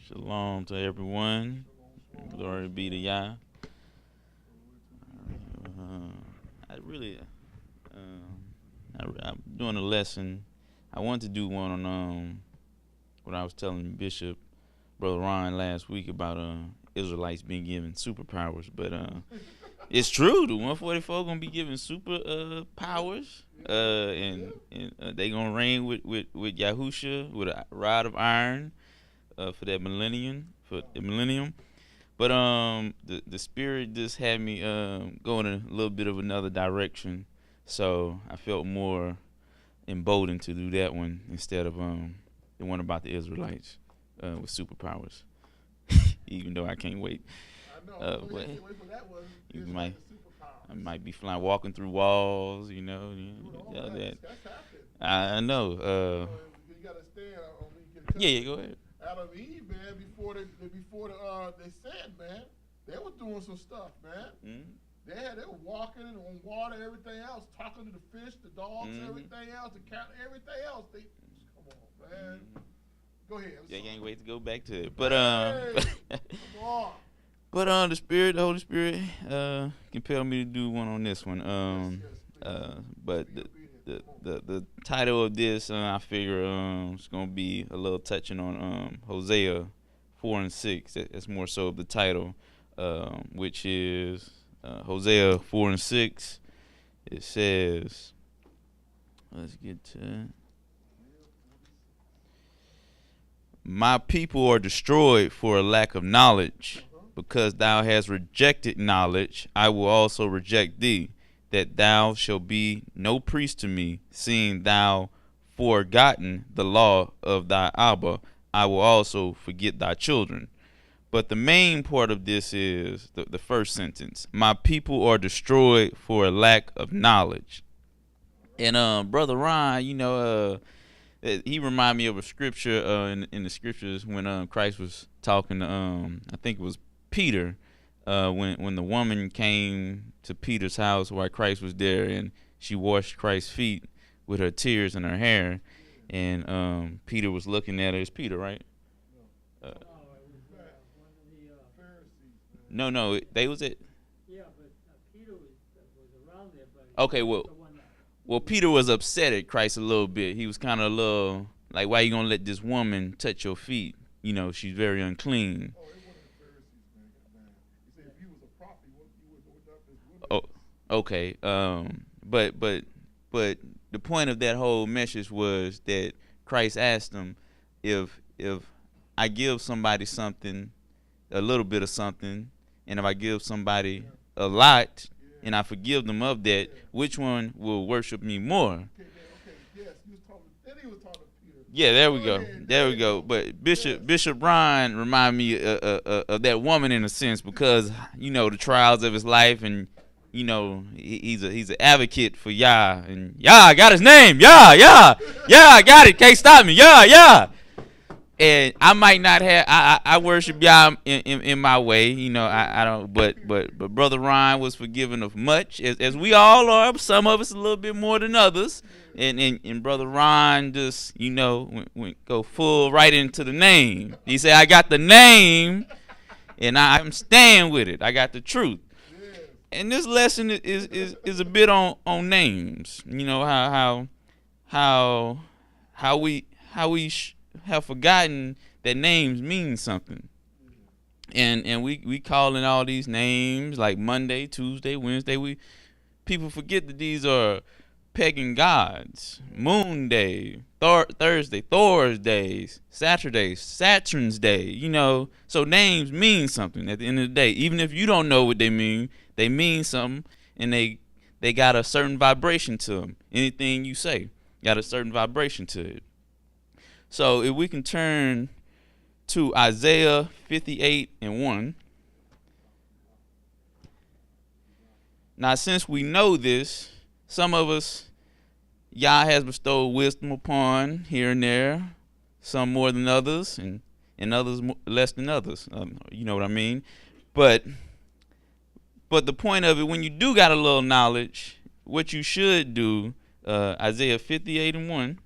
Shalom to everyone. Glory be to Yah. I really, I'm doing a lesson. I wanted to do one on what I was telling Bishop Brother Ron last week about Israelites being given superpowers, but it's true. The 144 gonna be given super powers, and they gonna reign with Yahusha with a rod of iron for that millennium. But the spirit just had me going in a little bit of another direction, so I felt more emboldened to do that one instead of the one about the Israelites with superpowers. Even though I can't wait, but you might I might be flying, walking through walls, that. I know. You gotta stand on me. Yeah, go ahead. Adam and Eve, man, they said, man, they were doing some stuff, man. Mm-hmm. They were walking on water, everything else, talking to the fish, the dogs, everything else, the cat, everything else. Come on, man. Go ahead. Yeah, you can't wait to go back to it. But come on. But the Holy Spirit, compelled me to do one on this one. But the title of this, I figure, it's gonna be a little touching on Hosea 4:6. That's more so the title, which is Hosea 4:6. It says, let's get to it. My people are destroyed for a lack of knowledge. Because thou hast rejected knowledge, I will also reject thee, that thou shalt be no priest to me, seeing thou forgotten the law of thy Abba, I will also forget thy children. But the main part of this is the first sentence. My people are destroyed for a lack of knowledge. And Brother Ron, he reminded me of a scripture in the scriptures when Christ was talking to I think it was Peter, when the woman came to Peter's house while Christ was there, and she washed Christ's feet with her tears and her hair, and Peter was looking at her. It's Peter, right? No, they was it. Yeah, but Peter was around there. But okay, well, Peter was upset at Christ a little bit. He was kind of a little like, why you gonna let this woman touch your feet? She's very unclean. Oh, okay. But the point of that whole message was that Christ asked him, if I give somebody something, a little bit of something, and if I give somebody a lot, and I forgive them of that, which one will worship me more? Yeah, there we go. But Bishop Brian reminded me of that woman in a sense, because the trials of his life, and he's an advocate for Yah, and Yah, I got his name, Yah, I got it, can't stop me, Yah. And I might not have, I worship Yah in my way, I don't, but Brother Ryan was forgiven of much, as we all are. Some of us a little bit more than others, and Brother Ryan just, went go full right into the name. He said, I got the name, and I'm staying with it. I got the truth. And this lesson is a bit on names. How we have forgotten that names mean something, and we calling all these names like Monday, Tuesday, Wednesday. People forget that these are pagan gods. Moon Day, Thursday, Thor's days, Saturday, Saturn's day. So names mean something at the end of the day. Even if you don't know what they mean something, and they got a certain vibration to them. Anything you say got a certain vibration to it. So if we can turn to Isaiah 58:1. Now, since we know this, some of us, Yah has bestowed wisdom upon here and there, some more than others, and others less than others. You know what I mean? But the point of it, when you do got a little knowledge, what you should do, Isaiah 58:1.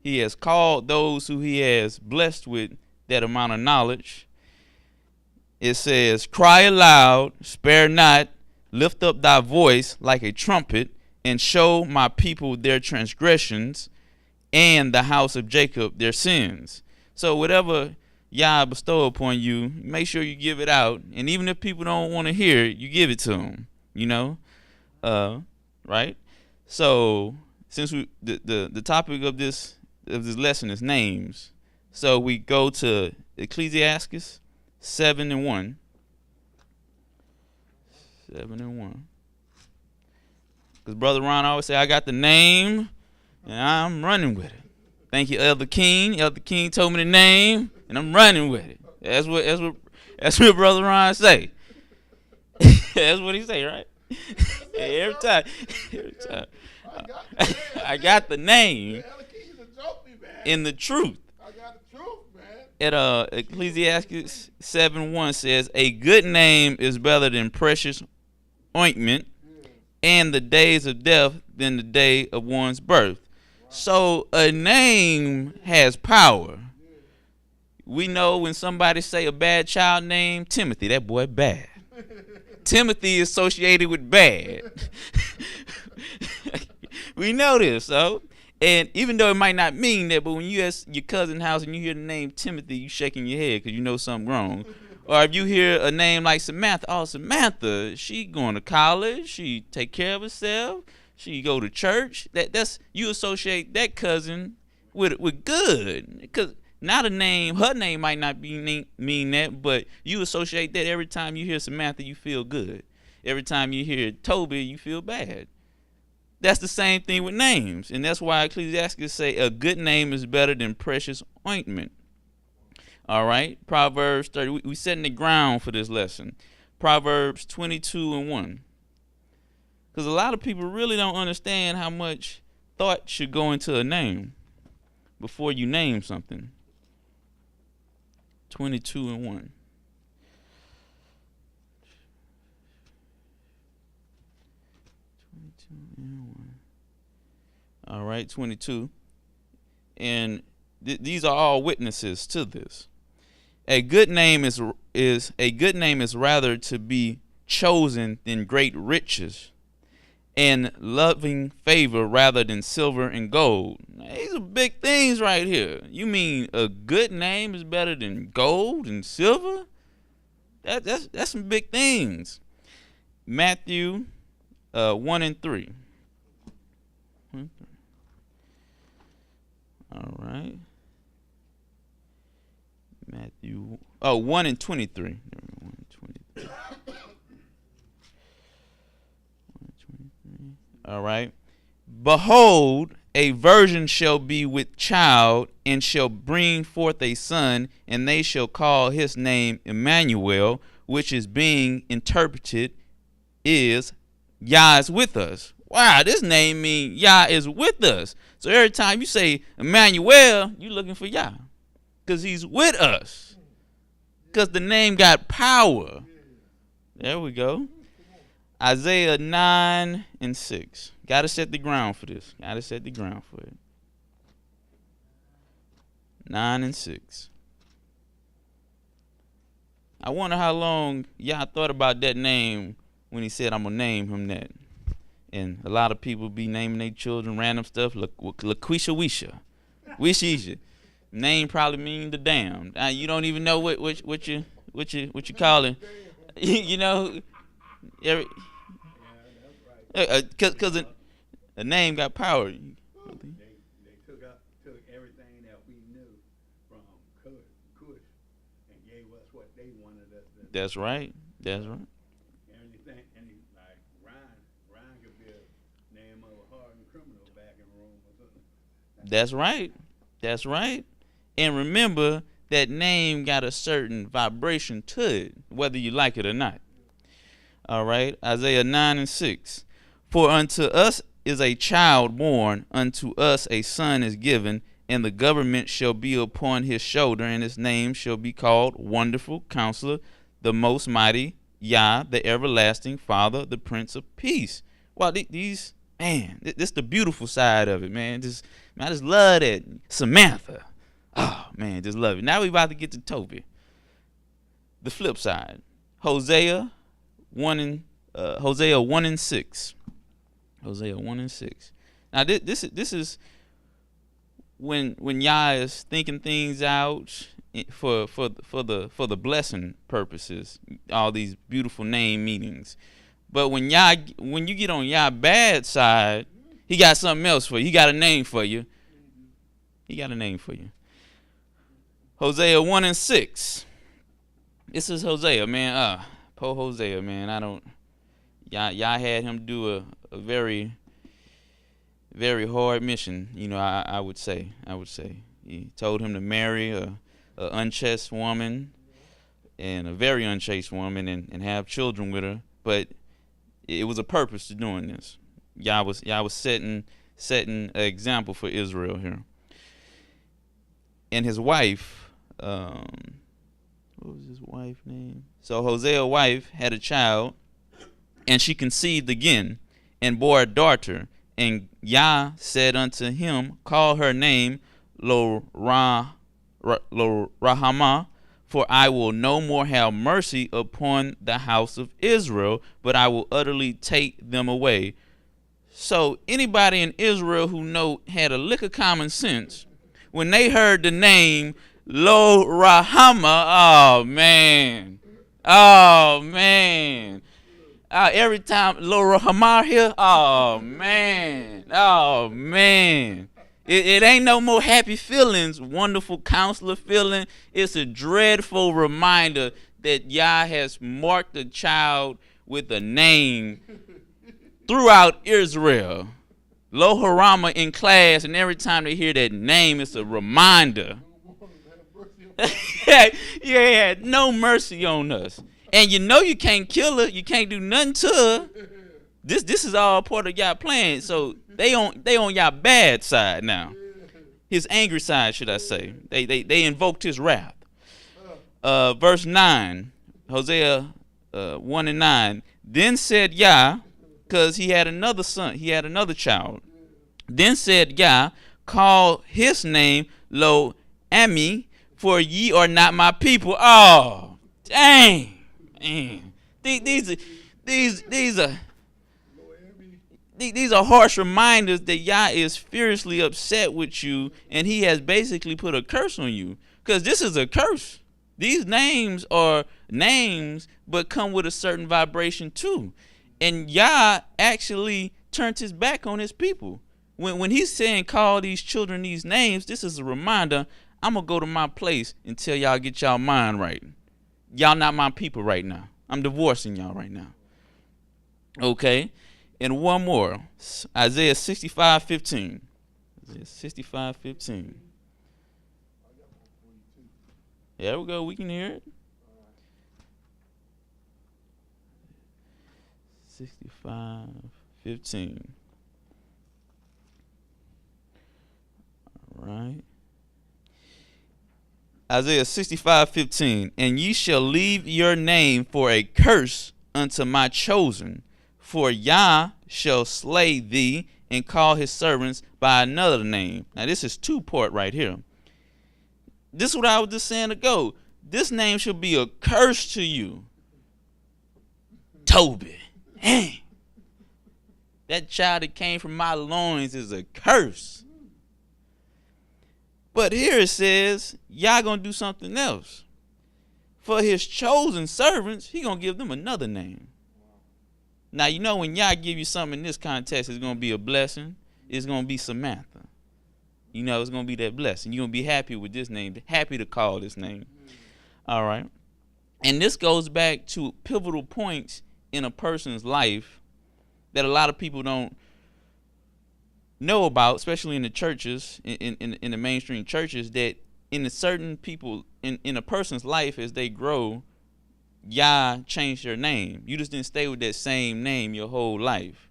He has called those who he has blessed with that amount of knowledge. It says, cry aloud, spare not, lift up thy voice like a trumpet, and show my people their transgressions, and the house of Jacob their sins. So whatever Yah bestow upon you, make sure you give it out. And even if people don't want to hear it, you give it to them, you know? Right? So since the topic of this lesson is names, so we go to Ecclesiastes 7:1. 7:1. Because Brother Ron always say, I got the name, and I'm running with it. Thank you, Elder King. Elder King told me the name, and I'm running with it. That's what Brother Ron say. That's what he say, right? Every time. I got the name in the truth. I got the truth, man. At Ecclesiastes 7:1 says, a good name is better than precious ointment, and the days of death than the day of one's birth. So a name has power. We know when somebody say a bad child name, Timothy, that boy bad. Timothy is associated with bad. We know this, so. And even though it might not mean that, but when you at your cousin's house and you hear the name Timothy, you shaking your head because you know something wrong. Or if you hear a name like Samantha, oh, Samantha, she going to college, she take care of herself, she go to church. That's you associate that cousin with good. Because not a name, her name might not be mean that, but you associate that every time you hear Samantha, you feel good. Every time you hear Toby, you feel bad. That's the same thing with names. And that's why Ecclesiastes say a good name is better than precious ointment. All right, Proverbs 30. We setting the ground for this lesson. Proverbs 22:1. Because a lot of people really don't understand how much thought should go into a name before you name something. 22:1. All right, 22. And these are all witnesses to this. A good name is rather to be chosen than great riches, and loving favor rather than silver and gold. These are big things right here. You mean a good name is better than gold and silver? That's some big things. Matthew 1:3. All right. Matthew 1:23. 1:23. All right. Behold, a virgin shall be with child, and shall bring forth a son, and they shall call his name Emmanuel, which is being interpreted is Yah is with us. Wow, this name means Yah is with us. So every time you say Emmanuel, you're looking for Yah, because he's with us, because the name got power. There we go. Isaiah 9:6. Got to set the ground for this. Got to set the ground for it. 9:6. I wonder how long Yah thought about that name when he said, I'm going to name him that. And a lot of people be naming their children random stuff. LaQuisha Wisha. Name probably mean the damn. You don't even know what you call it. You know, because a name got power. They took everything that we knew from Cush and gave us what they wanted us to. That's right. That's right. Anything, like Ryan could be a name of a hardened criminal back in Rome or something. That's right. That's right. And remember, that name got a certain vibration to it, whether you like it or not. All right. Isaiah 9:6. For unto us is a child born, unto us a son is given, and the government shall be upon his shoulder, and his name shall be called Wonderful Counselor, the Most Mighty, Yah, the Everlasting Father, the Prince of Peace. Well, these, man, this is the beautiful side of it, man. I just love that. Samantha. Oh man, just love it. Now we about to get to Toby. The flip side. Hosea 1:6. Hosea 1:6. Now this is when Yah is thinking things out for the blessing purposes, all these beautiful name meanings. But when you get on Yah's bad side, he got something else for you. He got a name for you. He got a name for you. Hosea 1:6. This is Hosea, man. Poor Hosea, man. Y'all had him do a very, very hard mission. I would say. He told him to marry a unchaste woman, and a very unchaste woman, and have children with her. But it was a purpose to doing this. Y'all was setting an example for Israel here. And his wife, what was his wife's name? So Hosea's wife had a child, and she conceived again, and bore a daughter. And Yah said unto him, call her name Lo Rahama, for I will no more have mercy upon the house of Israel, but I will utterly take them away. So anybody in Israel who had a lick of common sense, when they heard the name Lo Rahama, oh man. Every time Lo Rahama here, oh man. It ain't no more happy feelings, wonderful counselor feeling. It's a dreadful reminder that Yah has marked the child with a name throughout Israel. Lo Harama in class, and every time they hear that name, it's a reminder. You had no mercy on us. And you can't kill her, you can't do nothing to her. This is all part of y'all plan. So they on y'all bad side now. His angry side, should I say. They invoked his wrath. Verse 9, Hosea 1:9. Then said Yah, because he had another son, he had another child. Then said Yah, call his name Lo Ami, for ye are not my people. Oh, dang. Man. These are harsh reminders that Yah is furiously upset with you, and he has basically put a curse on you. Because this is a curse. These names are names, but come with a certain vibration too. And Yah actually turned his back on his people. When he's saying call these children these names, this is a reminder, I'm going to go to my place until y'all get y'all mind right. Y'all not my people right now. I'm divorcing y'all right now. Okay? And one more. Isaiah 65:15. Isaiah 65:15. There we go. We can hear it. 65:15. All right. Isaiah 65:15. And ye shall leave your name for a curse unto my chosen, for Yah shall slay thee and call his servants by another name. Now this is two-part right here. This is what I was just saying ago. This name should be a curse to you. Toby. Dang. That child that came from my loins is a curse. But here it says, Yah gonna do something else. For his chosen servants, he gonna give them another name. Now, when Yah give you something in this context, it's gonna be a blessing. It's gonna be Samantha. It's gonna be that blessing. You're gonna be happy with this name, happy to call this name. All right. And this goes back to pivotal points in a person's life that a lot of people don't know about, especially in the churches, in the mainstream churches, that in a certain people, in a person's life as they grow, Yah changed their name. You just didn't stay with that same name your whole life.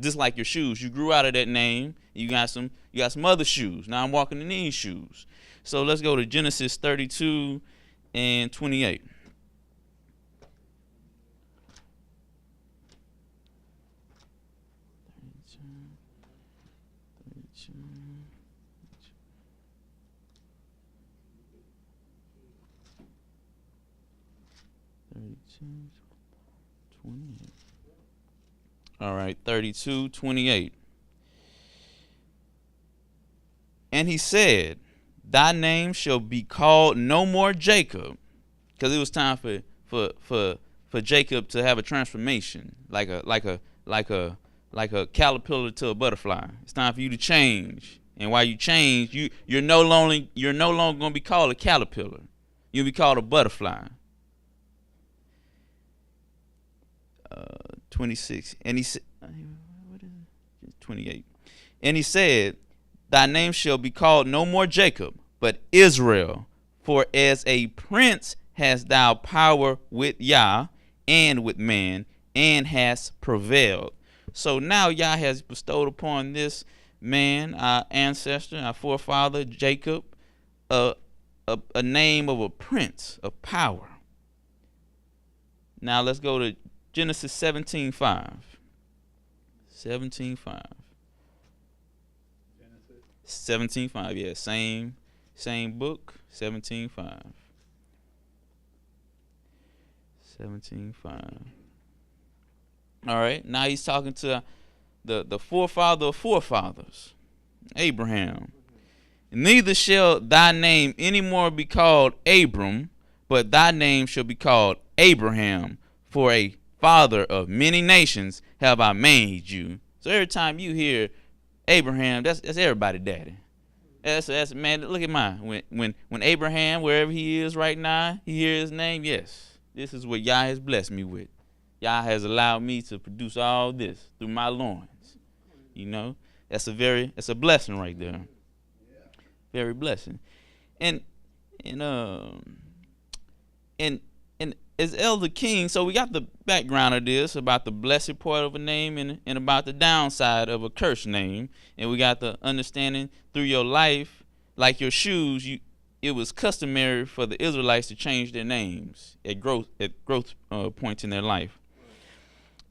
Just like your shoes. You grew out of that name. You got some other shoes. Now I'm walking in these shoes. So let's go to Genesis 32:28. 28. All right, 32:28. And he said, thy name shall be called no more Jacob, because it was time for Jacob to have a transformation, like a caterpillar to a butterfly. It's time for you to change. And while you change, you're no longer going to be called a caterpillar. You'll be called a butterfly. 26. And he said, what is it? 28. And he said, thy name shall be called no more Jacob, but Israel. For as a prince hast thou power with Yah and with man, and hast prevailed. So now Yah has bestowed upon this man, our ancestor, our forefather, Jacob, a name of a prince of power. Now let's go to Genesis 17:5. 17:5. 17:5, yeah, same book, 17:5. 17:5. All right, now he's talking to the forefather of forefathers, Abraham. Neither shall thy name any more be called Abram, but thy name shall be called Abraham, for a father of many nations have I made you. So every time you hear Abraham, that's everybody daddy. That's man, look at mine. When Abraham, wherever he is right now, he hears his name, yes, this is what Yah has blessed me with. Yah has allowed me to produce all this through my loins. You know, that's a blessing right there. Very blessing. And as Elder King, so we got the background of this about the blessed part of a name and about the downside of a cursed name. And we got the understanding through your life, like your shoes, it was customary for the Israelites to change their names at growth points in their life.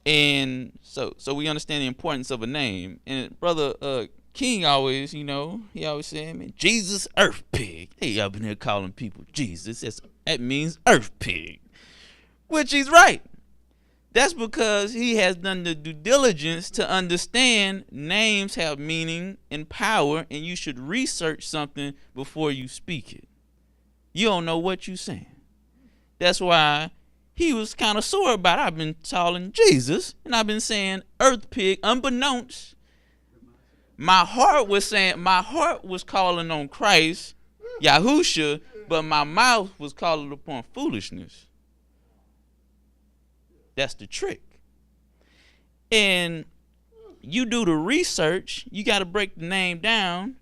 And so we understand the importance of a name. And Brother King always, he always said, man, Jesus Earth Pig. Hey, I've been here calling people Jesus. That means Earth Pig. Which he's right. That's because he has done the due diligence to understand names have meaning and power, and you should research something before you speak it. You don't know what you're saying. That's why he was kind of sore about it. I've been calling Jesus, and I've been saying Earth Pig, unbeknownst. My heart was calling on Christ, Yahusha, but my mouth was calling upon foolishness. That's the trick. And you do the research, you got to break the name down.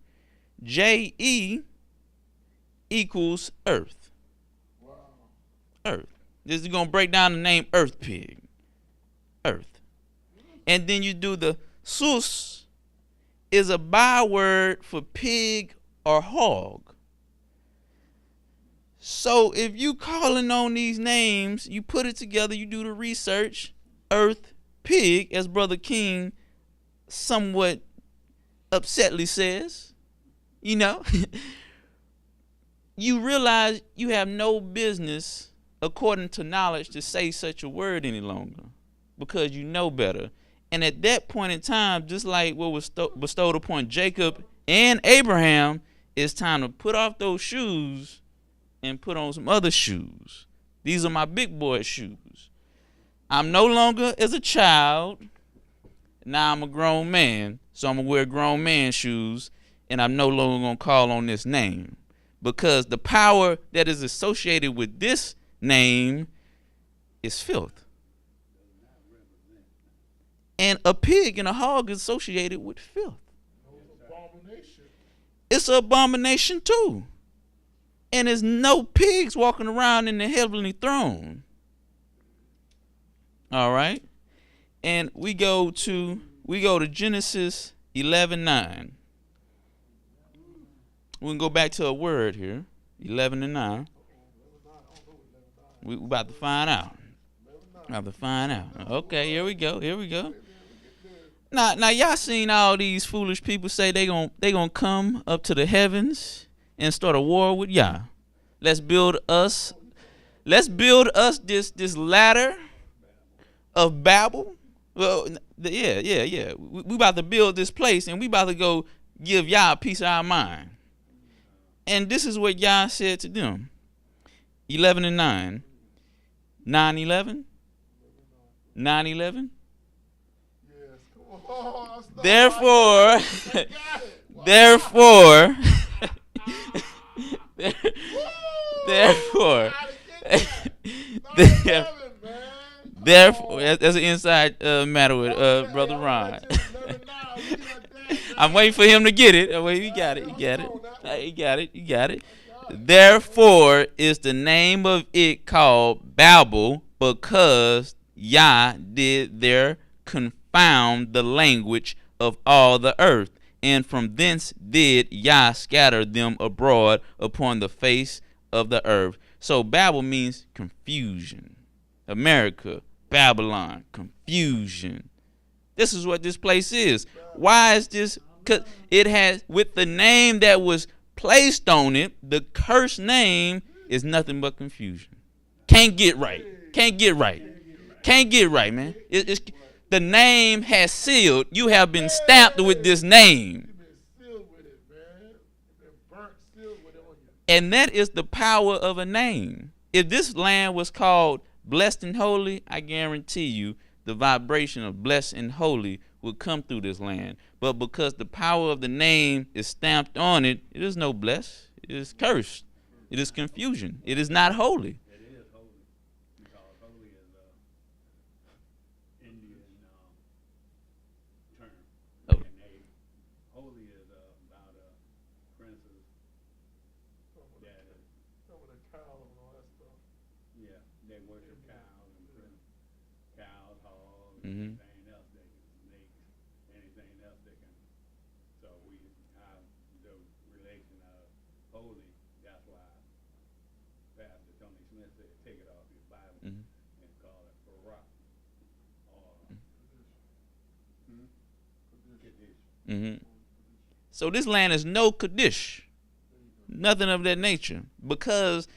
J-E equals earth. Wow. Earth. This is going to break down the name Earth Pig. Earth. And then you do the sus is a byword for pig or hog. So if you calling on these names, you put it together, you do the research, Earth Pig, as Brother King somewhat upsetly says, you realize you have no business, according to knowledge, to say such a word any longer because you know better. And at that point in time, just like what was bestowed upon Jacob and Abraham, it's time to put off those shoes and put on some other shoes. These are my big boy shoes. I'm no longer as a child. Now I'm a grown man, so I'm going to wear grown man shoes, and I'm no longer going to call on this name because the power that is associated with this name is filth. And a pig and a hog is associated with filth. It's an abomination too. And there's no pigs walking around in the heavenly throne. All right. And we go to Genesis 11:9. We can go back to a word here. 11:9. We about to find out. Okay, here we go. Now y'all seen all these foolish people say they gonna come up to the heavens and start a war with Yah. Let's build us let's build us this ladder of Babel. Well, yeah. We about to build this place, and we about to go give Yah a piece of our mind. And this is what Yah said to them. 11 and 9. 9-11. 9-11. Yes, come on. Therefore, Wow. therefore, therefore, therefore, that's an inside matter with Brother Ron. I'm waiting for him to get it. He got it. He got it. Therefore is the name of it called Babel, because Yah did there confound the language of all the earth, and from thence did Yah scatter them abroad upon the face of the earth. So Babel means confusion. America, Babylon, confusion. This is what this place is. Why is this? Because it has, with the name that was placed on it, the cursed name is nothing but confusion. Can't get right, man. It's the name has sealed. You have been stamped with this name. And that is the power of a name. If this land was called blessed and holy, I guarantee you the vibration of blessed and holy would come through this land. But because the power of the name is stamped on it, it is no blessed. It is cursed. It is confusion. It is not holy. It is holy, because holy is Indian term. Oh. And holy is about princes that yeah, they worship cows and cows, hogs, Mhm. anything else they can make, anything else they can. So we have the relation of holy. That's why Pastor Tony Smith said, take it off your Bible Mhm. and call it Barak or Kaddish. Mm-hmm. So this land is no Kaddish, nothing of that nature, because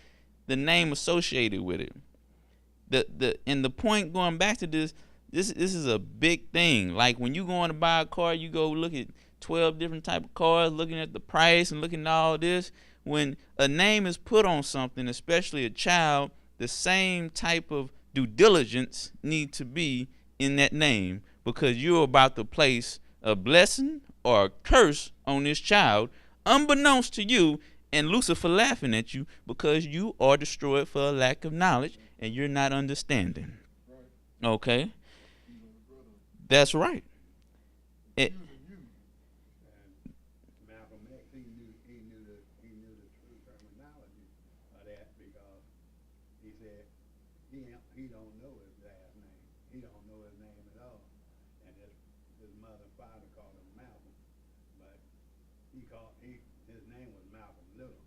the name associated with it. And the point going back to this is a big thing. Like when you going to buy a car, you go look at 12 different type of cars, looking at the price and looking at all this. When a name is put on something, especially a child, the same type of due diligence need to be in that name, because you're about to place a blessing or a curse on this child, unbeknownst to you, and Lucifer laughing at you because you are destroyed for a lack of knowledge and you're not understanding. Okay? That's right. And Malcolm X, he knew the true terminology of that, because he said he don't know his last name. He don't know his name at all. And his mother and father called him Malcolm, but his name was Malcolm Little,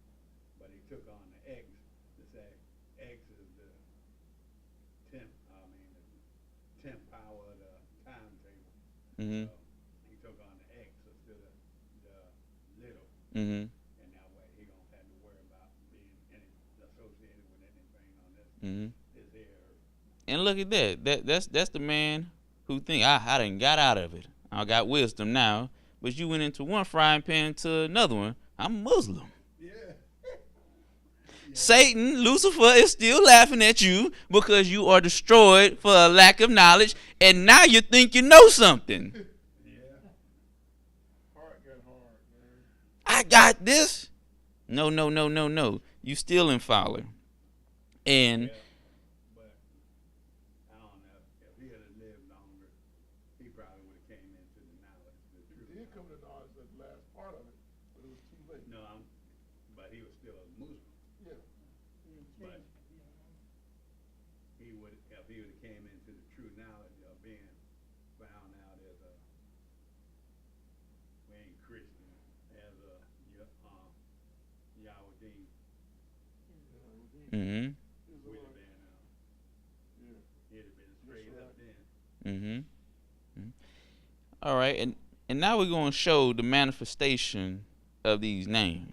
but he took on the X to say X is the tenth power of the timetable. Mm-hmm. So he took on the X instead of the little, Mm-hmm. and that way he don't have to worry about being associated with anything on this Mm-hmm. here. And look at that. That's the man who think I done got out of it. I got wisdom now. But you went into one frying pan to another one. I'm Muslim. Yeah. Satan, Lucifer is still laughing at you because you are destroyed for a lack of knowledge, and now you think you know something. Yeah. Heart got hard, man. I got this. No. You still in Fowler. And Yeah. But I don't know, if he had lived longer, he probably would have came into the knowledge, the He truth. did come to knowledge of the last part of it, but it was too late. No, but he was still a Muslim. Yeah. But if he would have came into the true knowledge of being found out as a, we ain't Christian, as a Yahweh, mm-hmm. we'd have been, Yeah. he'd have been straight up then. Mm-hmm. All right, and now we're going to show the manifestation of these names.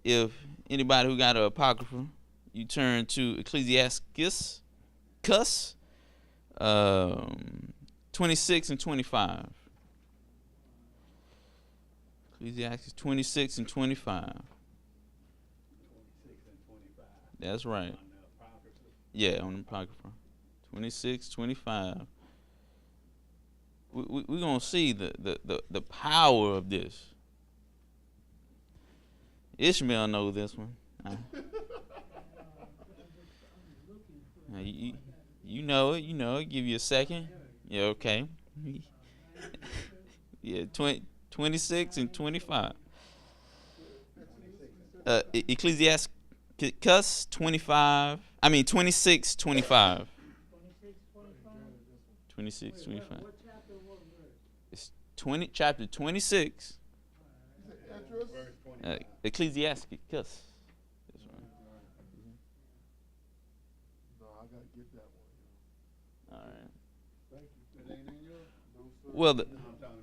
If anybody who got an apocrypha, you turn to Ecclesiastes, 26 and 25. Ecclesiastes 26 and 25. 26 and 25. That's right. On the Apocrypha. Yeah, on the Apocrypha. 26, 25. We're going to see the power of this. Ishmael knows this one. You know it. You know it. Give you a second. Yeah, okay. Yeah, 26 and 25. Ecclesiastes 26, 25. 26, 25. What chapter and what verse? It's chapter 26. Esdras? Verse 25. Ecclesiastes. That's right. No, I gotta get that one. All right. Thank you. It ain't in yours? No, sir. Well, No, I'm talking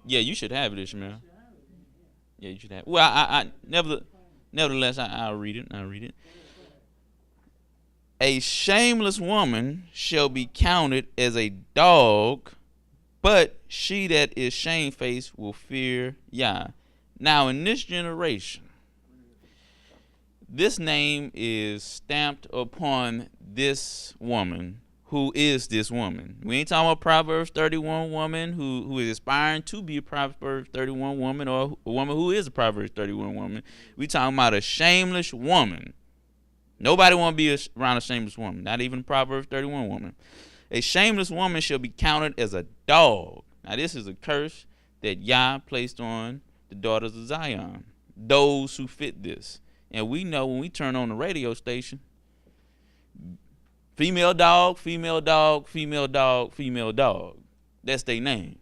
yeah, you should have it, Ishmael. Yeah, you should have it. Well, nevertheless, I'll read it. A shameless woman shall be counted as a dog, but she that is shamefaced will fear Yah. Now, in this generation, this name is stamped upon this woman. Who is this woman? We ain't talking about Proverbs 31 woman who is aspiring to be a Proverbs 31 woman, or a woman who is a Proverbs 31 woman. We talking about a shameless woman. Nobody want to be around a shameless woman, not even a Proverbs 31 woman. A shameless woman shall be counted as a dog. Now, this is a curse that Yah placed on the daughters of Zion, those who fit this. And we know when we turn on the radio station, female dog, female dog, female dog, female dog. That's their name.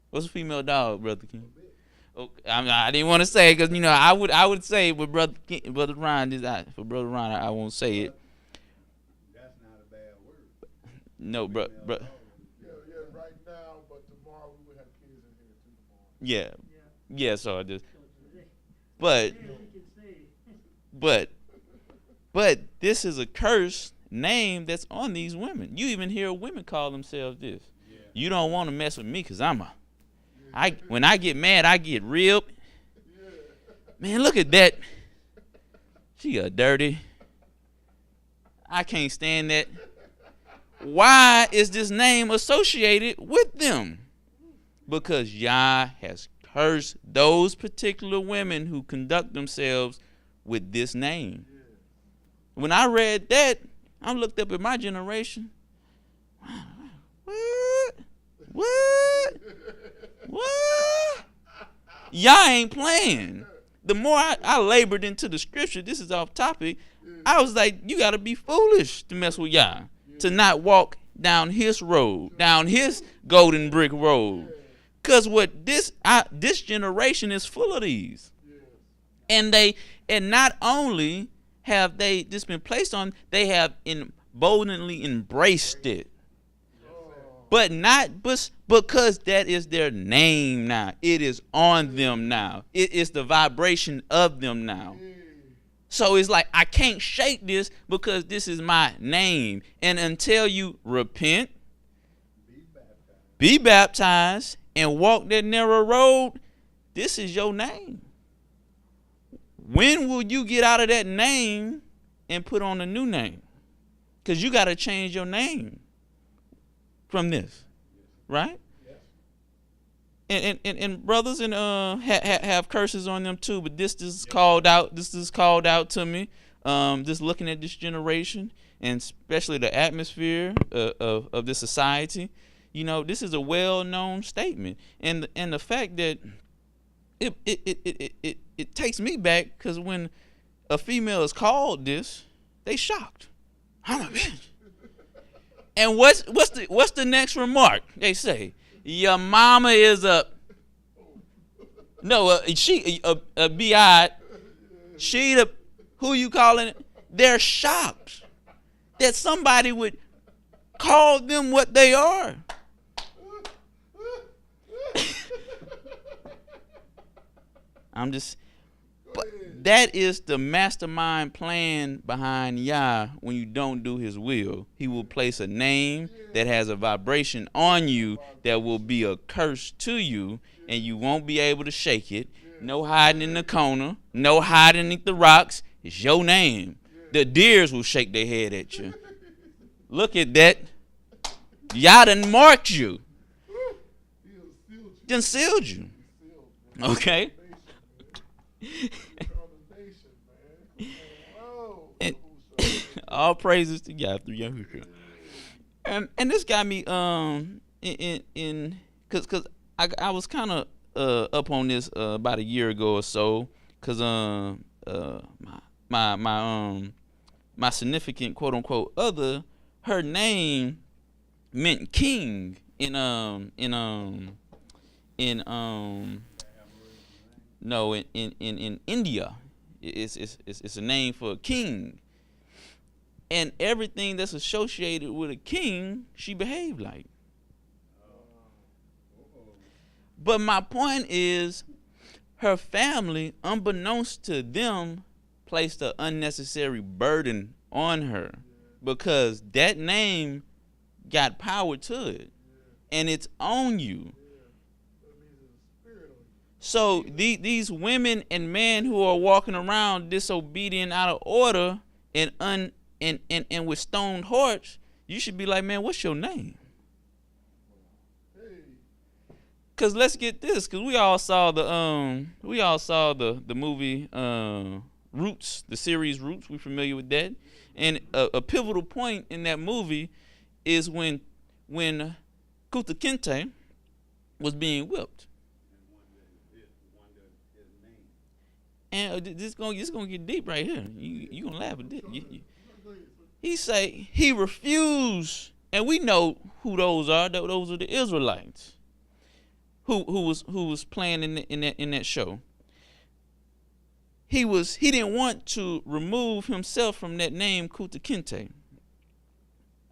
What's a female dog, Brother King? Okay, I didn't want to say it because, I would say it with Brother Ron. For Brother Ron, I won't say it. That's not a bad word. No, bro. Yeah, right now, but tomorrow we will have kids in here too tomorrow. Yeah, so I just. So today, But today we can say, but this is a cursed name that's on these women. You even hear women call themselves this. Yeah. You don't want to mess with me because when I get mad, I get real. Man, look at that. She a dirty. I can't stand that. Why is this name associated with them? Because Yah has cursed those particular women who conduct themselves with this name. When I read that, I looked up at my generation. What? Y'all ain't playing. The more I labored into the scripture, this is off topic, I was like, you got to be foolish to mess with Yah, to not walk down his road, down his golden brick road. Because what this generation is full of these. And not only have they just been placed on, they have boldly embraced it. But not because that is their name now. It is on them now. It is the vibration of them now. So it's like, I can't shake this because this is my name. And until you repent, be baptized, and walk that narrow road, this is your name. When will you get out of that name and put on a new name? Because you got to change your name from this, right? And brothers have curses on them too, but this is called out. This is called out to me. Just looking at this generation, and especially the atmosphere of this society, this is a well-known statement, and the fact that it takes me back, because when a female is called this, they shocked. I'm a bitch. And what's the next remark? They say, your mama is a biat. She the, who you calling it? They're shocked that somebody would call them what they are. That is the mastermind plan behind Yah. When you don't do his will, he will place a name that has a vibration on you that will be a curse to you, and you won't be able to shake it. No hiding in the corner, no hiding beneath the rocks. It's your name. The deers will shake their head at you. Look at that. Yah done marked you. Done sealed you. Okay? And all praises to God through Yahushua. And this got me in cause I was kind of up on this about a year ago or so, cause my significant quote unquote other, her name meant king in India. It's a name for a king. And everything that's associated with a king, she behaved like. But my point is, her family, unbeknownst to them, placed an unnecessary burden on her because that name got power to it, and it's on you. So these women and men who are walking around disobedient, out of order, and with stoned hearts, you should be like, man, what's your name? Cause let's get this, cause we all saw the movie Roots, the series Roots. We familiar with that, and a pivotal point in that movie is when Kunta Kinte was being whipped. And this gonna get deep right here. You gonna laugh at this. He say he refused, and we know who those are. Those are the Israelites who was playing in that show. He didn't want to remove himself from that name Kunta Kinte.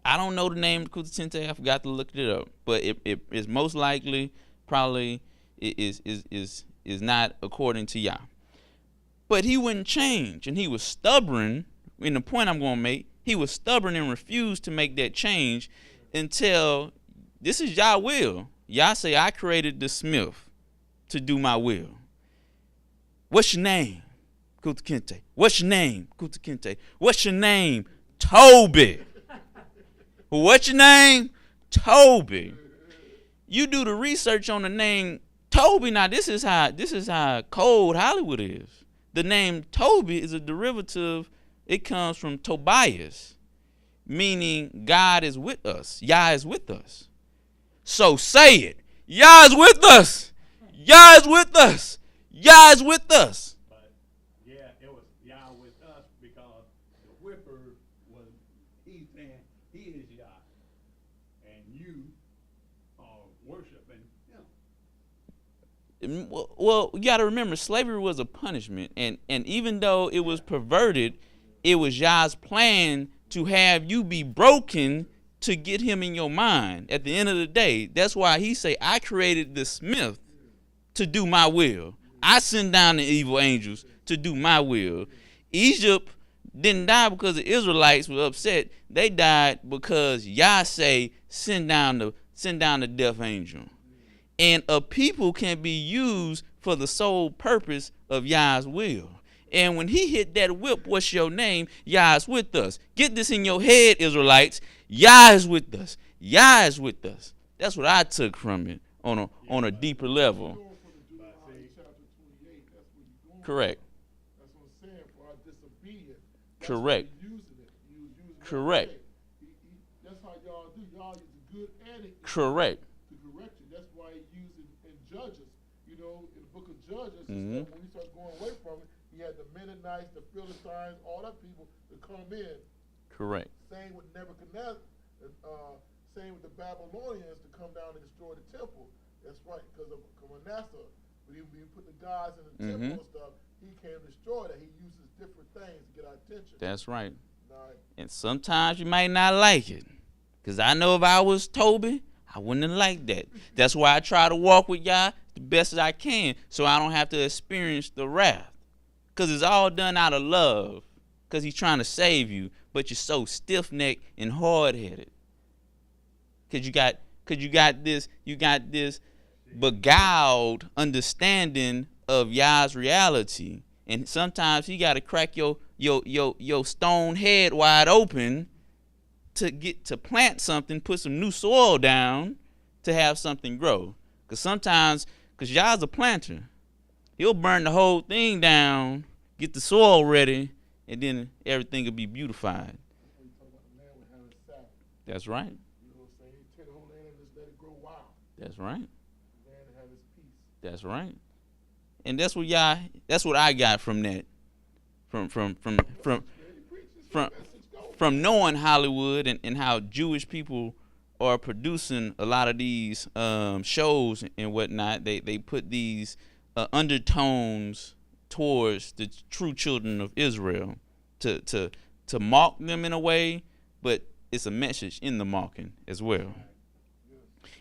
I don't know the name Kunta Kinte. I forgot to look it up, but it is most likely probably is not according to Yah. But he wouldn't change, and he was stubborn. And the point I'm going to make, he was stubborn and refused to make that change until this is Yah will. Yah say, I created the smith to do my will. What's your name? Kunta Kinte. What's your name? Kunta Kinte. What's your name? Toby. What's your name? Toby. You do the research on the name Toby. Now this is how cold Hollywood is. The name Toby is a derivative. It comes from Tobias, meaning God is with us. Yah is with us. So say it. Yah is with us. Yah is with us. Yah is with us. But yeah, it was Yah with us because the whipper was, he's saying he is Yah, and you are worshiping him. Well, you got to remember, slavery was a punishment, and even though it was perverted, it was Yah's plan to have you be broken to get him in your mind. At the end of the day, that's why he say, I created the smith to do my will. I send down the evil angels to do my will. Egypt didn't die because the Israelites were upset. They died because Yah say, send down the death angel. And a people can be used for the sole purpose of Yah's will. And when he hit that whip, what's your name? Yah is with us. Get this in your head, Israelites. Yah is with us. Yah is with us. That's what I took from it on a deeper level. Correct. That's what I'm saying, for our disobedience. Correct. Correct. That's how y'all do. Y'all is good at it. Correct. To correct you. That's why he used it in Judges. You know, in the book of Judges, Mhm. when he starts going away from it, he had the Mennonites, the Philistines, all that people to come in. Correct. Same with Nebuchadnezzar, same with the Babylonians to come down and destroy the temple. That's right, because of Manasseh. When he put the gods in the temple and stuff, he came to destroy that. He uses different things to get our attention. That's right. Right. And sometimes you might not like it. Because I know if I was Toby, I wouldn't have liked that. That's why I try to walk with Yah the best as I can so I don't have to experience the wrath. because it's all done out of love, because he's trying to save you, but you're so stiff-necked and hard-headed. Because you got this beguiled understanding of Yah's reality. And sometimes he got to crack your stone head wide open to plant something, put some new soil down to have something grow. Because Yah's a planter. He'll burn the whole thing down, get the soil ready, and then everything will be beautified. That's right. You know what I'm saying? You take the whole land and just let it grow wild. That's right. The man to have his peace. That's right. And that's what I got from that. From knowing Hollywood and how Jewish people are producing a lot of these shows and whatnot. They put these undertones towards the true children of Israel to mock them in a way, but it's a message in the mocking as well.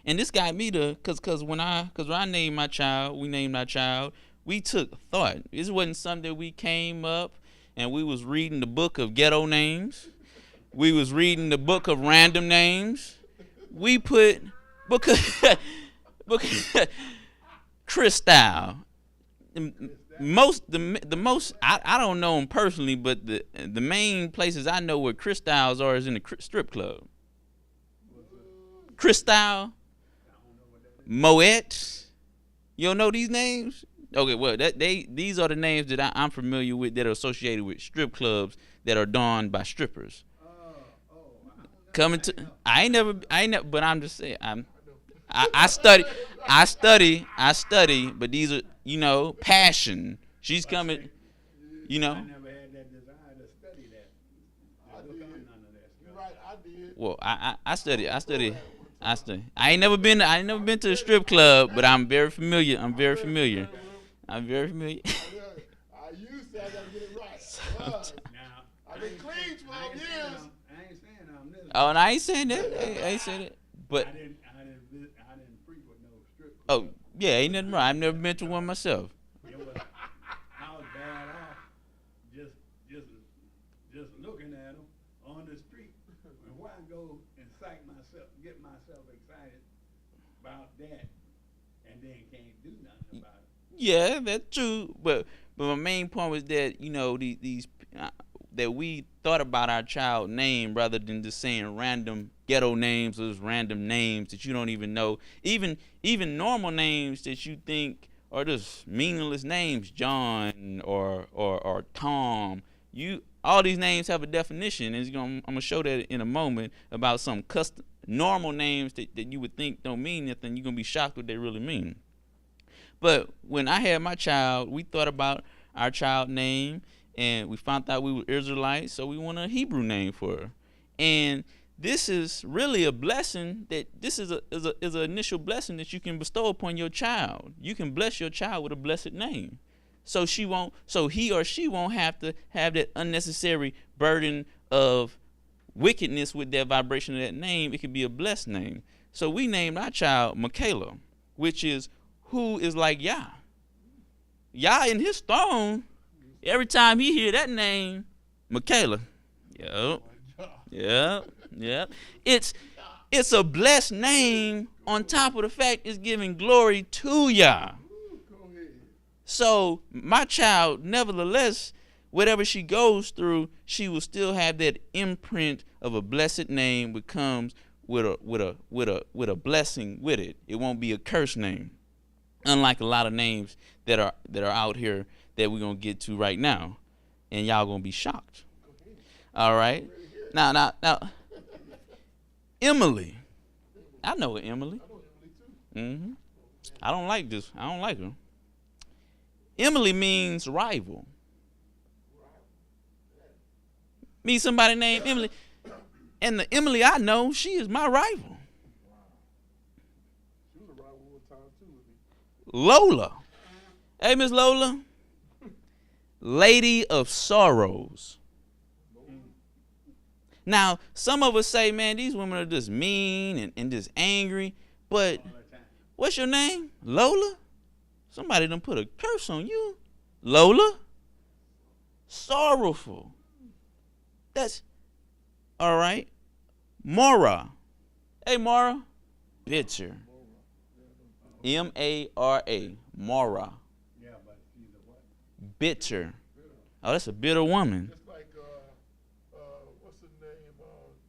And this got me to, cause when I named my child, we named our child, we took thought. This wasn't something that we came up and we was reading the book of ghetto names. We was reading the book of random names. We put book Cristal. The most I don't know them personally, but the main places I know where Cristals are is in the strip club. Cristal, Moet. You don't know these names? Okay, well these are the names that I'm familiar with that are associated with strip clubs that are donned by strippers. I ain't never, but I'm just saying, I study, but these are, passion. She's coming, I never had that desire to study that. I did. You're right, I did. Well, I study. I ain't never been to a strip club, but I'm very familiar. I used to, I gotta get it right. Now, I've been clean 12 years. I ain't saying I'm this. Oh, and I ain't saying that. I ain't saying that. But I didn't frequent no strip oh club. yeah, ain't nothing wrong. I've never been to one myself. I was bad off just looking at them on the street. And why go and get myself excited about that, and then can't do nothing about it. Yeah, that's true. But my main point was that these that we thought about our child name rather than just saying random ghetto names or just random names that you don't even know. Even normal names that you think are just meaningless names, John or Tom. All these names have a definition, and I'm gonna show that in a moment about some custom normal names that you would think don't mean nothing. You're gonna be shocked what they really mean. But when I had my child, we thought about our child name, and we found out we were Israelites, so we wanted a Hebrew name for her. And this is really a blessing that this is an initial blessing that you can bestow upon your child. You can bless your child with a blessed name. So he or she won't have to have that unnecessary burden of wickedness with that vibration of that name. It could be a blessed name. So we named our child Michaela, which is who is like Yah. Yah in his throne, every time he hear that name, Michaela. Yep. It's a blessed name on top of the fact it's giving glory to Yah. So my child, nevertheless, whatever she goes through, she will still have that imprint of a blessed name, which comes with a blessing with it. It won't be a cursed name, unlike a lot of names that are out here that we're gonna get to right now, and y'all gonna be shocked. All right, now, Emily, I know Emily. I don't like this. I don't like her. Emily means rival. Means somebody named Emily. And the Emily I know, she is my rival. She was a rival one time too with me. Lola. Hey, Miss Lola. Lady of Sorrows. Now, some of us say, man, these women are just mean and just angry. But what's your name? Lola? Somebody done put a curse on you. Lola? sorrowful. That's all right. Mara. Hey, Mara. Bitter. M-A-R-A. Mara. Yeah, but she's a what? Bitter. Oh, that's a bitter woman. Just like what's his name?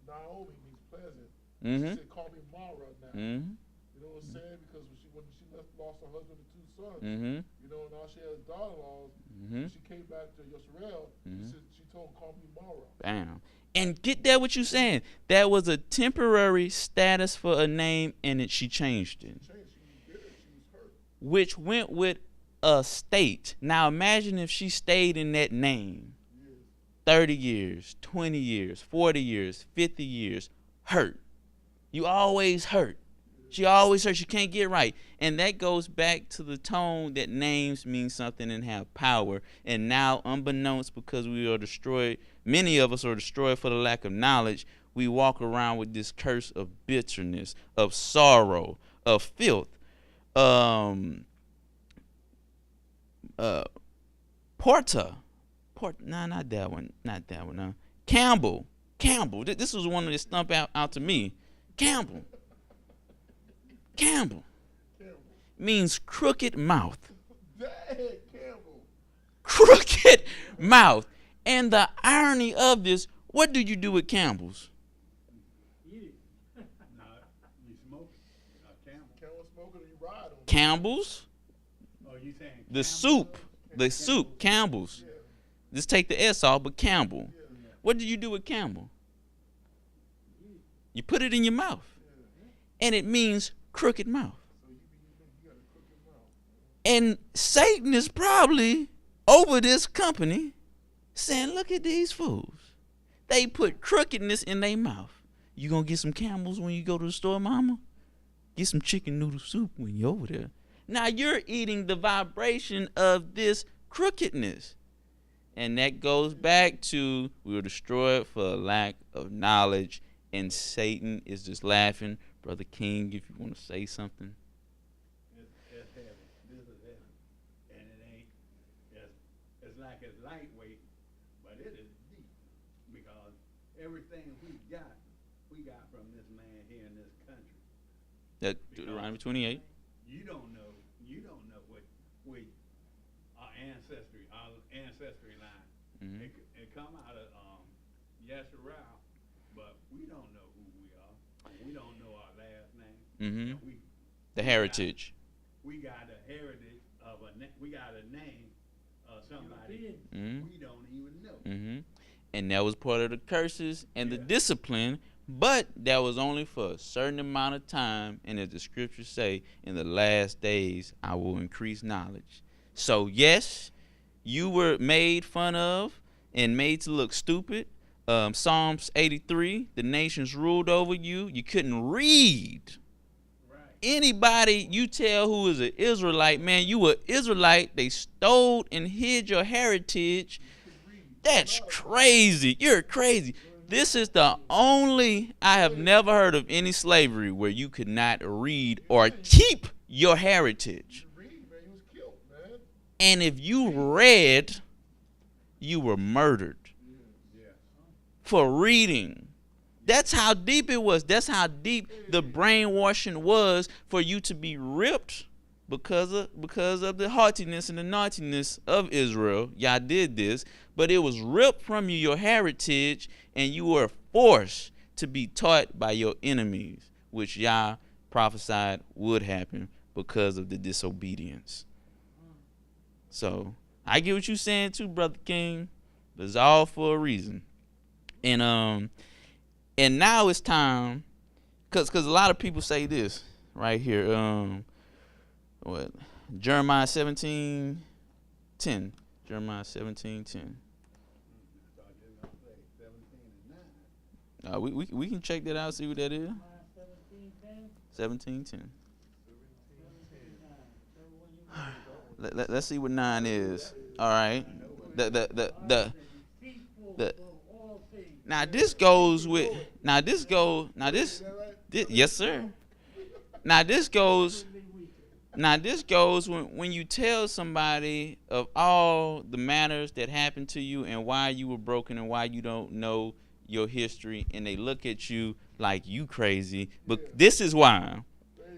Naomi means pleasant. Mm-hmm. She said, "Call me Mara now." Mm-hmm. You know what I'm saying? Because when she lost her husband and 2 sons, Mm-hmm. you know, now she has daughter-in-laws. Mm-hmm. She came back to Yisrael. Mhm. She told him, "Call me Mara." Bam. And get that what you saying. That was a temporary status for a name, and she changed it. She was bitter. She was hurt. Which went with a state. Now imagine if she stayed in that name Yes. 30 years, 20 years, 40 years, 50 years, hurt. You always hurt. She always hurt. She can't get right. And that goes back to the tone that names mean something and have power. And now, unbeknownst, because we are destroyed, many of us are destroyed for the lack of knowledge, we walk around with this curse of bitterness, of sorrow, of filth. Not that one. Campbell. This was one that stumped out to me. Campbell Campbell. means crooked mouth. Dang, Campbell. Crooked mouth. And the irony of this, what do you do with Campbell's? Eat it. No, you smoke it. Camel. Campbell smoking or you ride on? Campbell's? Oh, you saying The Camel? soup. Campbell's. Yeah. Just take the S off, but Campbell. Yeah. What do you do with Campbell? You put it in your mouth. And it means crooked mouth. So you got a crooked mouth. And Satan is probably over this company saying, look at these fools. They put crookedness in their mouth. You gonna get some Campbell's when you go to the store, mama? Get some chicken noodle soup when you're over there. Now you're eating the vibration of this crookedness. And that goes back to we were destroyed for a lack of knowledge, and Satan is just laughing. Brother King, if you want to say something. It's heavy. This is heavy. And it ain't, it's like it's lightweight, but it is deep. Because everything we got from this man here in this country. That Deuteronomy 28. You don't know what our ancestry line. Mhm. It come out of Yasharal, but we don't know who we are. We don't know our last name. Mm-hmm. And The heritage. we got a heritage of we got a name of somebody Mm-hmm. we don't even know. Mm-hmm. And that was part of the curses and the Yeah. discipline, but that was only for a certain amount of time. And as the scriptures say, in the last days, I will increase knowledge. So, yes, you were made fun of and made to look stupid. Psalms 83, the nations ruled over you. You couldn't read. Right. Anybody you tell who is an Israelite, man, you were Israelite. They stole and hid your heritage. That's crazy. You're crazy. This is the only, I have never heard of any slavery where you could not read or keep your heritage. You read, man, you was killed, man. And if you read, you were murdered Yeah. for reading. That's how deep it was. That's how deep the brainwashing was for you to be ripped because of the haughtiness and the naughtiness of Israel. Y'all did this, but it was ripped from you, your heritage, and you were forced to be taught by your enemies, which Yah prophesied would happen because of the disobedience. So I get what you're saying too, Brother King, but it's all for a reason. And now it's time, cause a lot of people say this right here. Jeremiah 17:10. Jeremiah 17:10. So I just gonna say 17 and 9. We can check that out, see what that is. 17:10. Let's see what 9 is. All right. The now this goes with yes sir. Now this goes Now this goes when you tell somebody of all the matters that happened to you and why you were broken and why you don't know your history, and they look at you like you crazy. But this is why.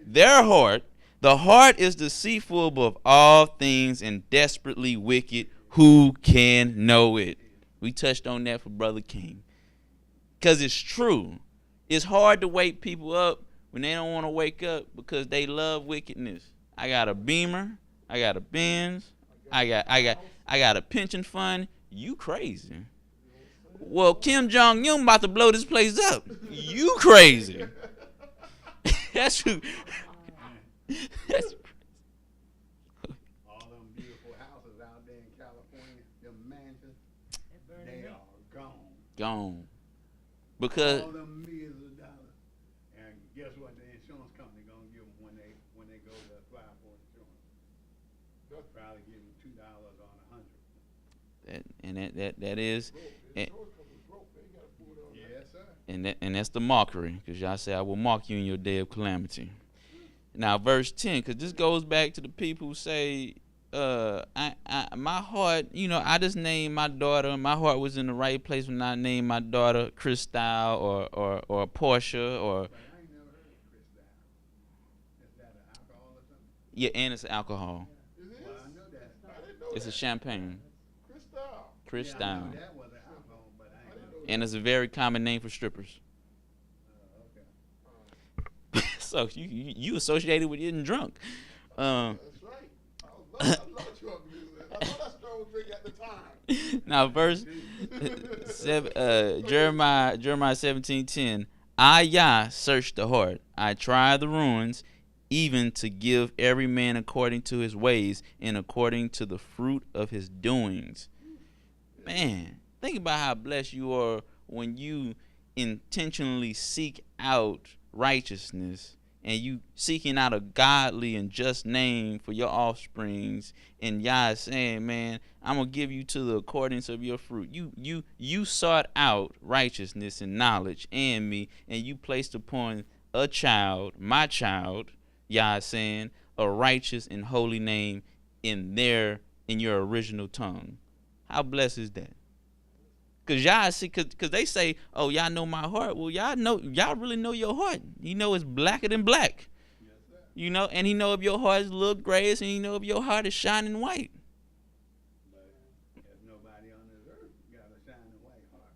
Their heart, the heart is deceitful above all things and desperately wicked. Who can know it? We touched on that for Brother King. Because it's true. It's hard to wake people up when they don't want to wake up because they love wickedness. I got a Beamer. I got a Benz. I got a pension fund. You crazy. Well, Kim Jong-un about to blow this place up. You crazy. That's who. That's All them beautiful houses out there in California, them mansions, they are gone. gone. Because All them millions of dollars. And guess what the insurance company gonna give them when they go to apply for insurance? They'll probably give them $2 on 100. that is, and, Yes, sir. and that's the mockery, because y'all say I will mock you in your day of calamity. Now verse 10, because this goes back to the people who say, my heart, I just named my daughter. My heart was in the right place when I named my daughter Cristal or Portia or. But I ain't never heard of Cristal. Is that an alcohol or something? Yeah, and it's alcohol. It is? Well, I know that. I didn't know It's a that. champagne. Cristal. Cristal. Yeah, I knew that was an alcohol, but I ain't never. And it's a very common name for strippers. Okay. So you associated with getting drunk. That's right. I love drunk music. I love that strong drink at the time. Now verse Jeremiah 17:10. I Yah search the heart. I try the ruins, even to give every man according to his ways and according to the fruit of his doings. Man, think about how blessed you are when you intentionally seek out righteousness and you seeking out a godly and just name for your offsprings, and Yah is saying, man, I'm gonna give you to the accordance of your fruit. You sought out righteousness and knowledge and me, and you placed upon a child, my child, Yah is saying, a righteous and holy name in your original tongue. How blessed is that? Cause y'all see, cause they say, oh, y'all know my heart. Well, y'all really know your heart. You know it's blacker than black. Yes, sir. And he know if your heart is a little grayish, and he know if your heart is shining white. But there's nobody on this earth got a shining white heart,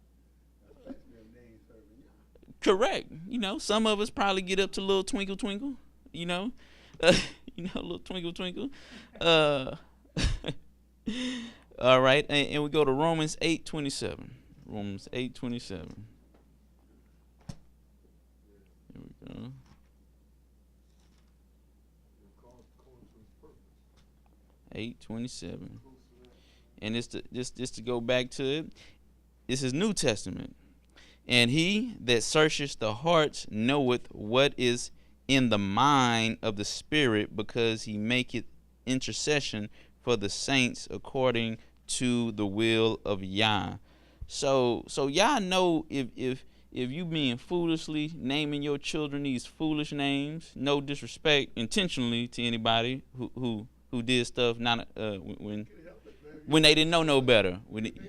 especially if they ain't serving y'all. Correct. Some of us probably get up to a little twinkle twinkle. A little twinkle twinkle. All right, and we go to Romans 8:27. Romans 8:27. Here we go. 8:27. And it's to go back to it. This is New Testament. And he that searcheth the hearts knoweth what is in the mind of the Spirit, because he maketh intercession for the saints according to the will of Yah. So y'all know if you being foolishly naming your children these foolish names, no disrespect intentionally to anybody who did stuff not when they didn't know no better. I didn't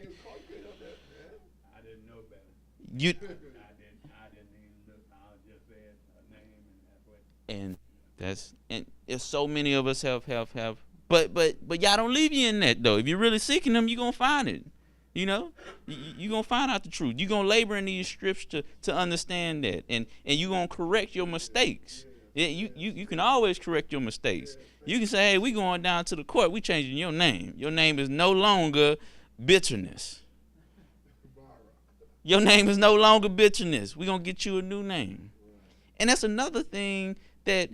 know better. You I didn't even look. I just said a name, and that's what. and if so many of us have but y'all don't leave you in that though. If you're really seeking them, you're gonna find it. You're gonna find out the truth. You're gonna labor in these strips to understand that, and you're gonna correct your mistakes. You can always correct your mistakes. You can say, hey, we going down to the court, we changing your name. Your name is no longer bitterness. Your name is no longer bitterness. We're gonna get you a new name. And that's another thing that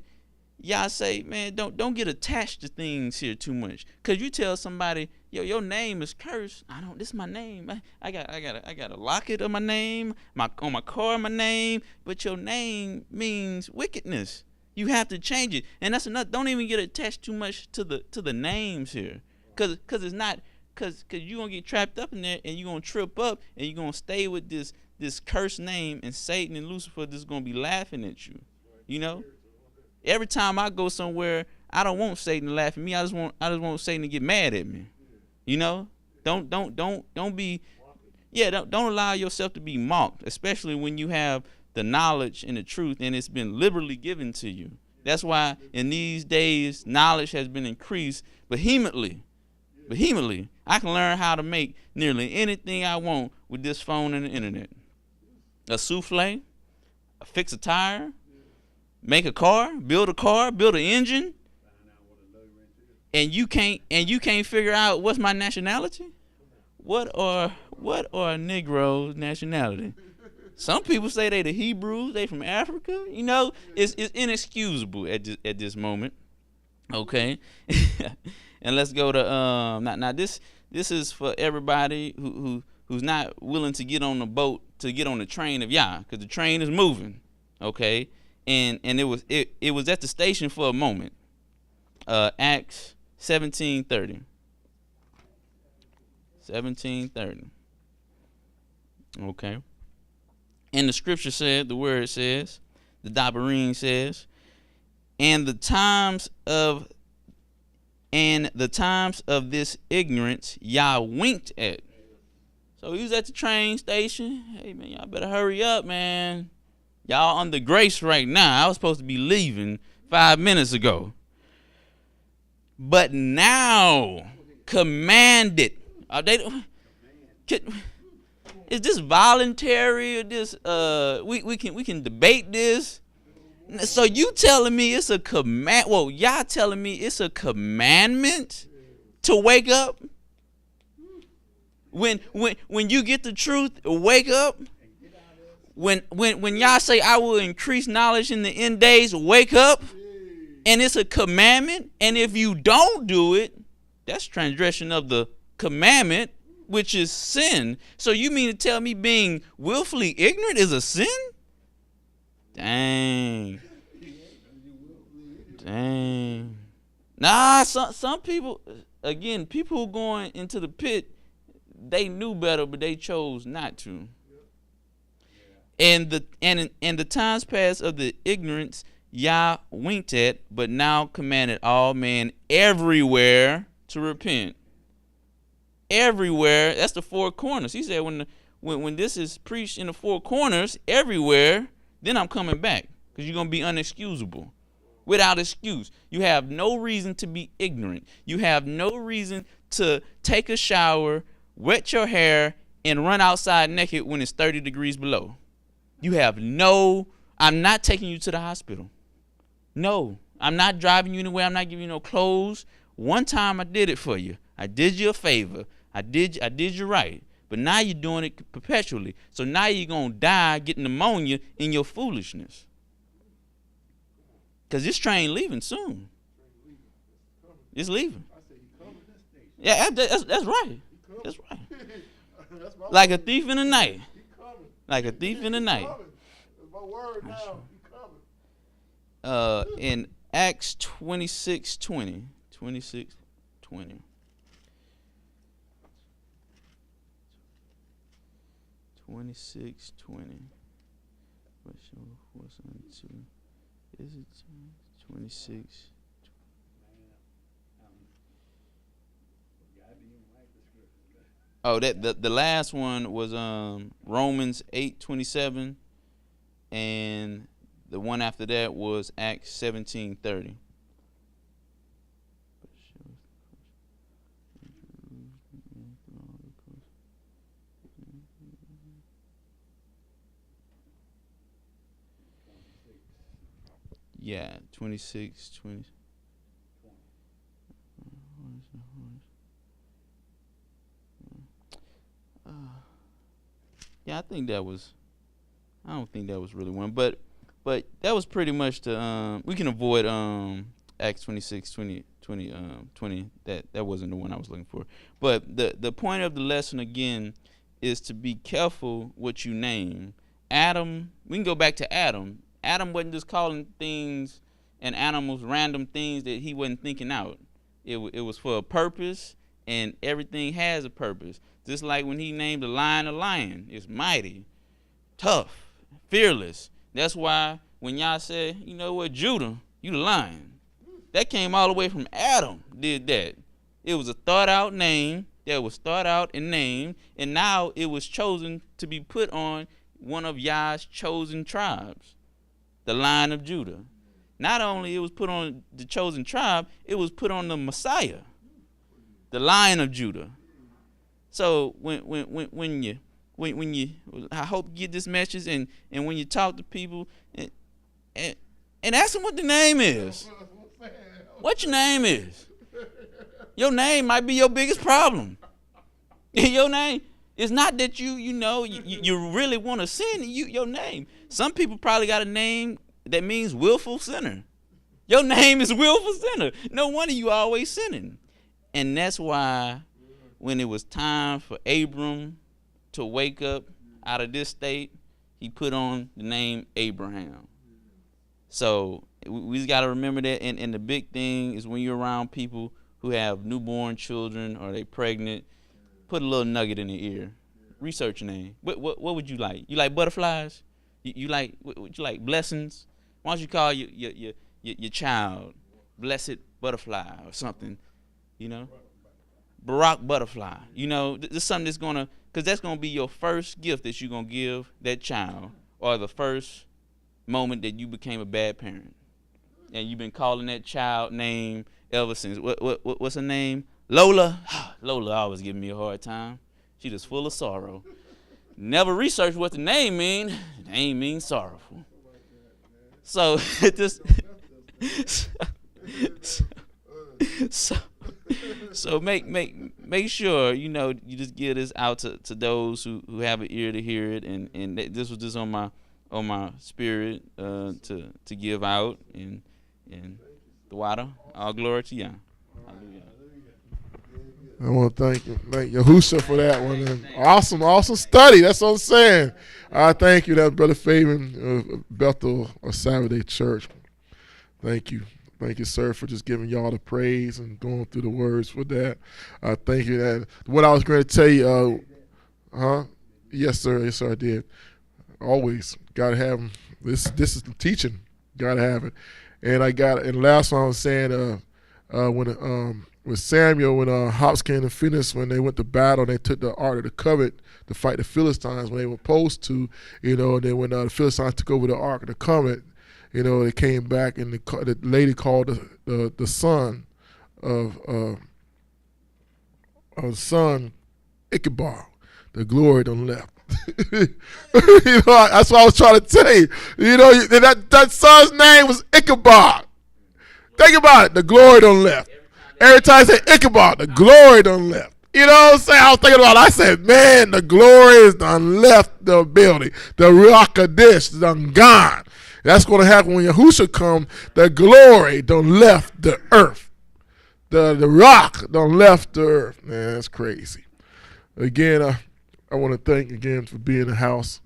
y'all say, man, don't get attached to things here too much. Cause you tell somebody, yo, your name is cursed. This is my name. I got a locket of my name, on my car, my name, but your name means wickedness. You have to change it. And that's another, don't even get attached too much to the names here. Cause it's not, cause you're gonna get trapped up in there and you're gonna trip up and you're gonna stay with this cursed name, and Satan and Lucifer just gonna be laughing at you. Every time I go somewhere, I don't want Satan to laugh at me. I just want Satan to get mad at me. You know? Don't be don't allow yourself to be mocked, especially when you have the knowledge and the truth and it's been liberally given to you. That's why in these days knowledge has been increased vehemently. I can learn how to make nearly anything I want with this phone and the internet. A souffle, fix a tire, make a car, build an engine, and you can't figure out what's my nationality? What are Negro's nationality? Some people say they the Hebrews, they from Africa. You know, it's inexcusable at this moment. Okay, and let's go to now this is for everybody who's not willing to get on the boat, to get on the train of Yah, because the train is moving. Okay, and it was at the station for a moment. Acts 17:30. 17:30. Okay. And the scripture said, the word says, the Dabarim says, and the times of this ignorance Yah winked at. So he was at the train station. Hey man, y'all better hurry up, man. Y'all under grace right now. I was supposed to be leaving 5 minutes ago. But now commanded. Is this voluntary or this we can debate this? So you telling me it's a command? Well, y'all telling me it's a commandment to wake up? When you get the truth, wake up. When y'all say I will increase knowledge in the end days, wake up. And it's a commandment. And if you don't do it, that's transgression of the commandment, which is sin. So you mean to tell me being willfully ignorant is a sin? Dang. Nah, some people, again, people who going into the pit, they knew better, but they chose not to. And the times past of the ignorance Yah winked at, but now commanded all men everywhere to repent. Everywhere. That's the four corners. He said when this is preached in the four corners, everywhere, then I'm coming back, because you're going to be unexcusable. Without excuse. You have no reason to be ignorant. You have no reason to take a shower, wet your hair, and run outside naked when it's 30 degrees below. You have I'm not taking you to the hospital. No, I'm not driving you anywhere. I'm not giving you no clothes. One time I did it for you. I did you a favor. I did you right. But now you're doing it perpetually. So now you're going to die getting pneumonia in your foolishness. Because this train leaving soon. It's leaving. Yeah, that's right. That's right. Like a thief in the night. Like a thief in the night. My word now. In Acts 26:20. 26:20. 26:20. Is it 26? Oh, that the last one was Romans 8:27, and the one after that was Acts 17:30. Yeah, 26:20. Yeah, I don't think that was really one, but that was pretty much the we can avoid Acts 26:20. That wasn't the one I was looking for. But the point of the lesson again is to be careful what you name. Adam, we can go back to Adam. Adam wasn't just calling things and animals random things that he wasn't thinking out. It was for a purpose, and everything has a purpose. Just like when he named the lion a lion, it's mighty, tough, fearless. That's why when y'all say, you know what, Judah, you the lion. That came all the way from Adam, did that. It was a thought out name that was thought out and named, and now it was chosen to be put on one of Yah's chosen tribes, the line of Judah. Not only it was put on the chosen tribe, it was put on the Messiah, the Lion of Judah. So when you, I hope you get this message, and when you talk to people, and ask them what the name is. What your name is. Your name might be your biggest problem. Your name. It's not that you really want to sin. Your name. Some people probably got a name that means willful sinner. Your name is willful sinner. No wonder you always sinning. And that's why when it was time for Abram to wake up out of this state, he put on the name Abraham. So we just got to remember that. And the big thing is when you're around people who have newborn children or they pregnant, put a little nugget in their ear. Research your name. What would you like? You like butterflies? You like what you like? Blessings? Why don't you call your child Blessed Butterfly or something? You know, Barack Butterfly. You know, this is something that's gonna, because that's gonna be your first gift that you're gonna give that child, or the first moment that you became a bad parent, and you've been calling that child name ever since. What's her name? Lola. Lola always giving me a hard time. She just full of sorrow. Never researched what the name mean. The name means sorrowful. So just so make sure you just give this out to those who have an ear to hear it, and this was just on my spirit to give out, and the water. All glory to Yah. Hallelujah. I want to thank Yahusha for that one. And awesome study. That's what I'm saying. I thank you, that Brother Fabian of Bethel or Saturday Church. Thank you. Thank you, sir, for just giving y'all the praise and going through the words for that. I thank you. That what I was going to tell you, Yes, sir. Yes, sir, I did. Always. Got to have them. This is the teaching. Got to have it. And last one I was saying, with Samuel, when Hopkins and Phinehas, when they went to battle, they took the Ark of the Covenant to fight the Philistines when they were supposed to, and then when the Philistines took over the Ark of the Covenant, they came back, and the lady called the son of Ichabod, the glory done left. That's what I was trying to tell you. That son's name was Ichabod. Think about it. The glory done left. Every time I say Ichabod, the glory done left. You know what I'm saying? I was thinking about it. I said, man, the glory is done left the building. The Ruach Kadesh is done gone. That's going to happen when Yahushua come. The glory done left the earth. The rock done left the earth. Man, that's crazy. Again, I want to thank again for being in the house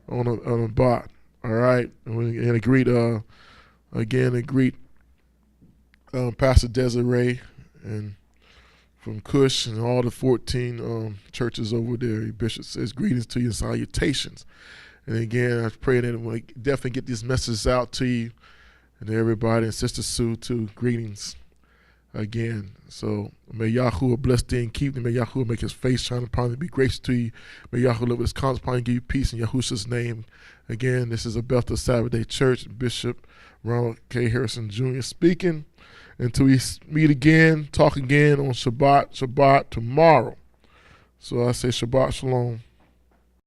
on a bot. All right, and greet Pastor Desiree and from Cush and all the 14 churches over there. Bishop says greetings to you and salutations. And again, I pray that we'll definitely get these messages out to you and to everybody, and Sister Sue too. Greetings again. So may Yahuwah bless thee and keep thee. May Yahuwah make his face shine upon thee, be gracious to you. May Yahuwah live with his countenance upon you, give you peace in Yahushua's name. Again, this is a Bethel Saturday Church, Bishop Ronald K. Harrison Jr. speaking. Until we meet again, talk again on Shabbat tomorrow. So I say Shabbat Shalom.